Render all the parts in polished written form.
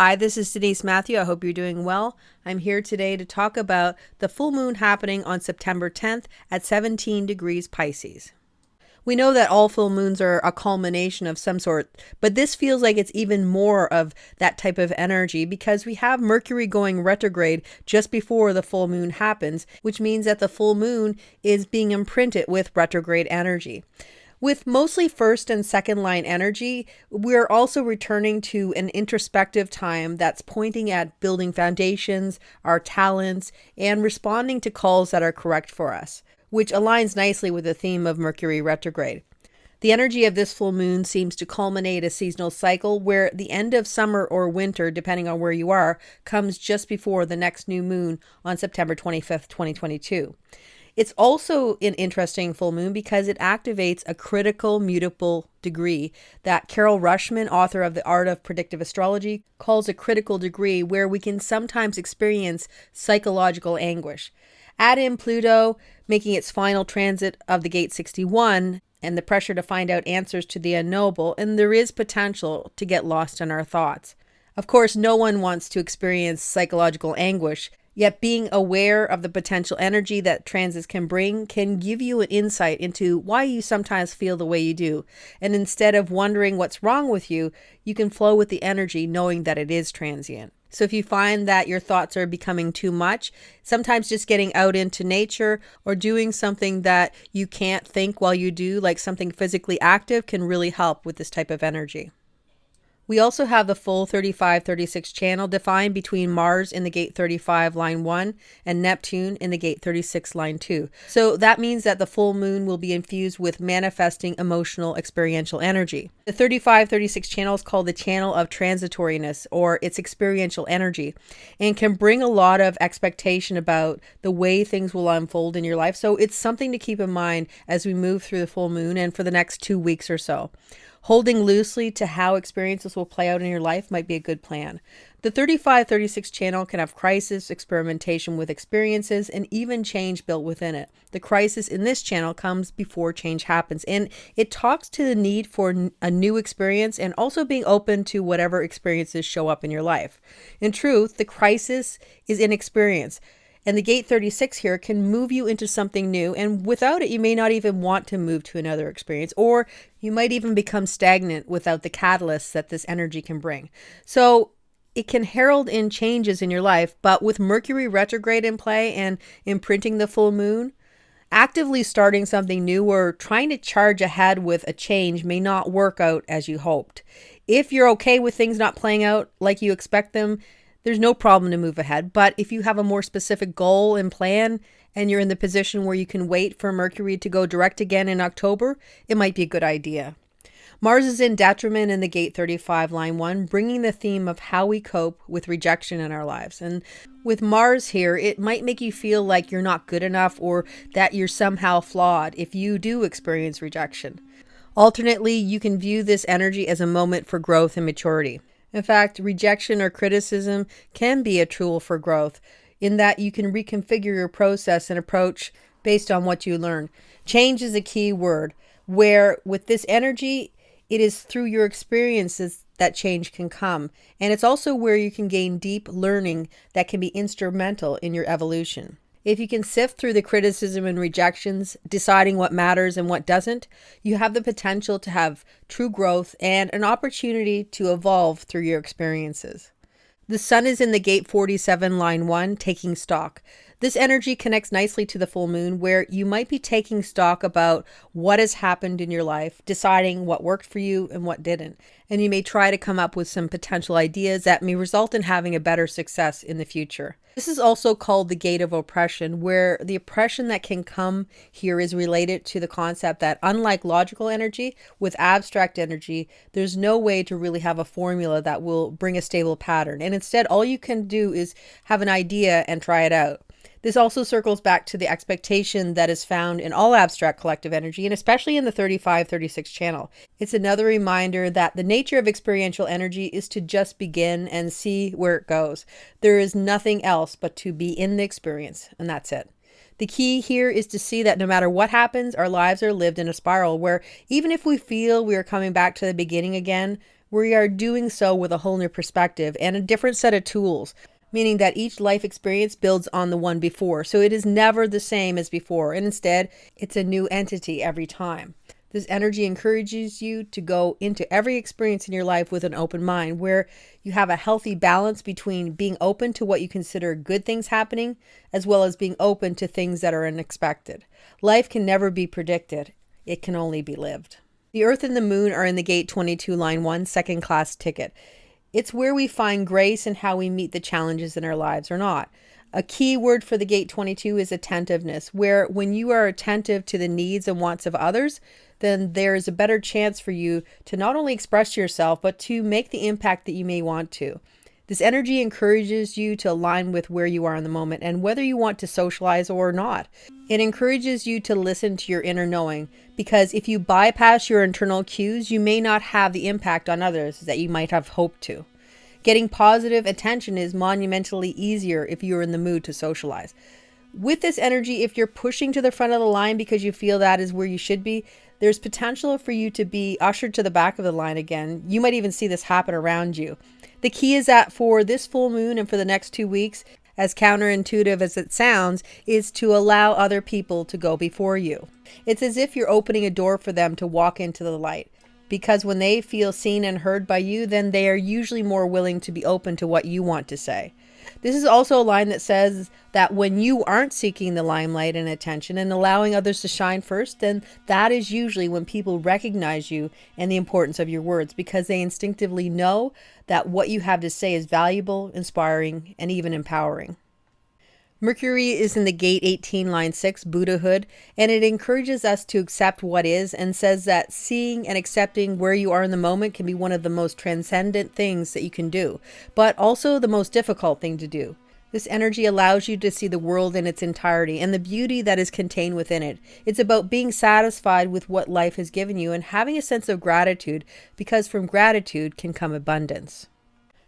Hi, this is Denise Matthew. I hope you're doing well. I'm here today to talk about the full moon happening on September 10th at 17 degrees Pisces. We know that all full moons are a culmination of some sort, but this feels like it's even more of that type of energy because we have Mercury going retrograde just before the full moon happens, which means that the full moon is being imprinted with retrograde energy. With mostly first and second line energy, we're also returning to an introspective time that's pointing at building foundations, our talents, and responding to calls that are correct for us, which aligns nicely with the theme of Mercury retrograde. The energy of this full moon seems to culminate a seasonal cycle where the end of summer or winter, depending on where you are, comes just before the next new moon on September 25th, 2022. It's also an interesting full moon because it activates a critical mutable degree that Carol Rushman, author of The Art of Predictive Astrology, calls a critical degree where we can sometimes experience psychological anguish. Add in Pluto making its final transit of the gate 61 and the pressure to find out answers to the unknowable, and there is potential to get lost in our thoughts. Of course, no one wants to experience psychological anguish. Yet being aware of the potential energy that transits can bring can give you an insight into why you sometimes feel the way you do. And instead of wondering what's wrong with you, you can flow with the energy knowing that it is transient. So if you find that your thoughts are becoming too much, sometimes just getting out into nature or doing something that you can't think while you do, like something physically active, can really help with this type of energy. We also have the full 35-36 channel defined between Mars in the gate 35 line 1 and Neptune in the gate 36 line 2. So that means that the full moon will be infused with manifesting emotional experiential energy. The 35-36 channel is called the channel of transitoriness, or its experiential energy, and can bring a lot of expectation about the way things will unfold in your life. So it's something to keep in mind as we move through the full moon and for the next 2 weeks or so. Holding loosely to how experiences will play out in your life might be a good plan. The 35-36 channel can have crisis, experimentation with experiences, and even change built within it. The crisis in this channel comes before change happens, and it talks to the need for a new experience and also being open to whatever experiences show up in your life. In truth, the crisis is in experience. And the gate 36 here can move you into something new, and without it, you may not even want to move to another experience, or you might even become stagnant without the catalysts that this energy can bring. So it can herald in changes in your life, but with Mercury retrograde in play and imprinting the full moon, actively starting something new or trying to charge ahead with a change may not work out as you hoped. If you're okay with things not playing out like you expect them, there's no problem to move ahead. But if you have a more specific goal and plan and you're in the position where you can wait for Mercury to go direct again in October, it might be a good idea. Mars is in detriment in the gate 35 line 1, bringing the theme of how we cope with rejection in our lives. And with Mars here, it might make you feel like you're not good enough or that you're somehow flawed if you do experience rejection. Alternately, you can view this energy as a moment for growth and maturity. In fact, rejection or criticism can be a tool for growth in that you can reconfigure your process and approach based on what you learn. Change is a key word, where with this energy, it is through your experiences that change can come. And it's also where you can gain deep learning that can be instrumental in your evolution. If you can sift through the criticism and rejections, deciding what matters and what doesn't, you have the potential to have true growth and an opportunity to evolve through your experiences. The sun is in the gate 47 line 1, taking stock. This energy connects nicely to the full moon, where you might be taking stock about what has happened in your life, deciding what worked for you and what didn't. And you may try to come up with some potential ideas that may result in having a better success in the future. This is also called the gate of oppression, where the oppression that can come here is related to the concept that, unlike logical energy, with abstract energy, there's no way to really have a formula that will bring a stable pattern. And instead, all you can do is have an idea and try it out. This also circles back to the expectation that is found in all abstract collective energy, and especially in the 35-36 channel. It's another reminder that the nature of experiential energy is to just begin and see where it goes. There is nothing else but to be in the experience, and that's it. The key here is to see that no matter what happens, our lives are lived in a spiral where even if we feel we are coming back to the beginning again, We are doing so with a whole new perspective and a different set of tools, meaning that each life experience builds on the one before. So it is never the same as before, and instead, it's a new entity every time. This energy encourages you to go into every experience in your life with an open mind, where you have a healthy balance between being open to what you consider good things happening, as well as being open to things that are unexpected. Life can never be predicted, it can only be lived. The Earth and the Moon are in the Gate 22, Line 1, second class ticket. It's where we find grace in how we meet the challenges in our lives or not. A key word for the Gate 22 is attentiveness, where when you are attentive to the needs and wants of others, then there is a better chance for you to not only express yourself, but to make the impact that you may want to. This energy encourages you to align with where you are in the moment and whether you want to socialize or not. It encourages you to listen to your inner knowing, because if you bypass your internal cues, you may not have the impact on others that you might have hoped to. Getting positive attention is monumentally easier if you are in the mood to socialize. With this energy, if you're pushing to the front of the line because you feel that is where you should be, there's potential for you to be ushered to the back of the line again. You might even see this happen around you. The key is that for this full moon and for the next 2 weeks, as counterintuitive as it sounds, is to allow other people to go before you. It's as if you're opening a door for them to walk into the light. Because when they feel seen and heard by you, then they are usually more willing to be open to what you want to say. This is also a line that says that when you aren't seeking the limelight and attention and allowing others to shine first, then that is usually when people recognize you and the importance of your words, because they instinctively know that what you have to say is valuable, inspiring, and even empowering. Mercury is in the Gate 18, Line 6, Buddhahood, and it encourages us to accept what is and says that seeing and accepting where you are in the moment can be one of the most transcendent things that you can do, but also the most difficult thing to do. This energy allows you to see the world in its entirety and the beauty that is contained within it. It's about being satisfied with what life has given you and having a sense of gratitude, because from gratitude can come abundance.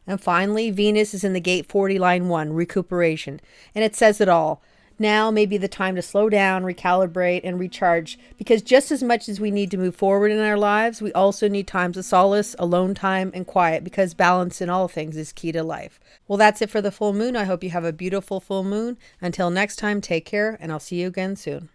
And finally, Venus is in the Gate 40, Line 1, Recuperation. And it says it all. Now may be the time to slow down, recalibrate, and recharge, because just as much as we need to move forward in our lives, we also need times of solace, alone time, and quiet, because balance in all things is key to life. Well, that's it for the full moon. I hope you have a beautiful full moon. Until next time, take care, and I'll see you again soon.